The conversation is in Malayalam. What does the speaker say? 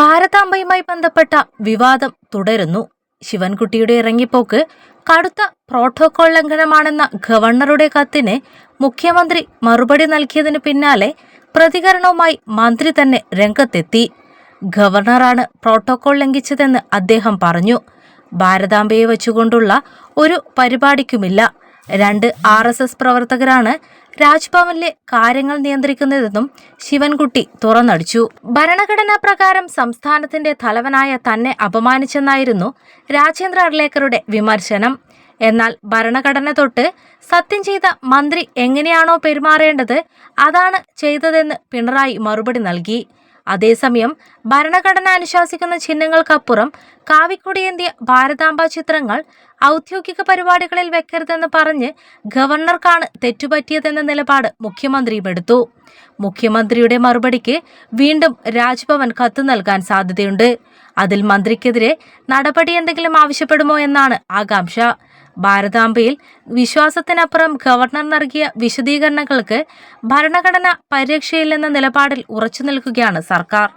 ഭാരതാംബയുമായി ബന്ധപ്പെട്ട വിവാദം തുടരുന്നു. ശിവൻകുട്ടിയുടെ ഇറങ്ങിപ്പോക്ക് കടുത്ത പ്രോട്ടോകോൾ ലംഘനമാണെന്ന ഗവർണറുടെ കത്തിന് മുഖ്യമന്ത്രി മറുപടി നൽകിയതിനു പിന്നാലെ പ്രതികരണവുമായി മന്ത്രി തന്നെ രംഗത്തെത്തി. ഗവർണറാണ് പ്രോട്ടോകോൾ ലംഘിച്ചതെന്ന് അദ്ദേഹം പറഞ്ഞു. ഭാരതാംബയെ വച്ചുകൊണ്ടുള്ള ഒരു പരിപാടിക്കുമില്ല. 2 RSS പ്രവർത്തകരാണ് രാജ്ഭവനിലെ കാര്യങ്ങൾ നിയന്ത്രിക്കുന്നതെന്നും ശിവൻകുട്ടി തുറന്നടിച്ചു. ഭരണഘടനാ പ്രകാരം സംസ്ഥാനത്തിന്റെ തലവനായ തന്നെ അപമാനിച്ചെന്നായിരുന്നു രാജേന്ദ്ര അർലേക്കറുടെ വിമർശനം. എന്നാൽ ഭരണഘടന തൊട്ട് സത്യം ചെയ്ത മന്ത്രി എങ്ങനെയാണോ പെരുമാറേണ്ടത് അതാണ് ചെയ്തതെന്ന് പിണറായി മറുപടി നൽകി. അതേസമയം ഭരണഘടന അനുശാസിക്കുന്ന ചിഹ്നങ്ങൾക്കപ്പുറം കാവിക്കൊടിയേന്തിയ ഭാരതാംബ ചിത്രങ്ങൾ ഔദ്യോഗിക പരിപാടികളിൽ വെക്കരുതെന്ന് പറഞ്ഞ് ഗവർണർക്കാണ് തെറ്റുപറ്റിയതെന്ന നിലപാട് മുഖ്യമന്ത്രിയും എടുത്തു. മുഖ്യമന്ത്രിയുടെ മറുപടിക്ക് വീണ്ടും രാജ്ഭവൻ കത്ത് നൽകാൻ സാധ്യതയുണ്ട്. അതിൽ മന്ത്രിക്കെതിരെ നടപടി എന്തെങ്കിലും ആവശ്യപ്പെടുമോ എന്നാണ് ആകാംക്ഷ. ഭാരതാംബയിൽ വിശ്വാസത്തിനപ്പുറം ഗവർണർ നൽകിയ വിശദീകരണങ്ങൾക്ക് ഭരണഘടന പരിരക്ഷയില്ലെന്ന നിലപാടിൽ ഉറച്ചു നിൽക്കുകയാണ് സർക്കാർ.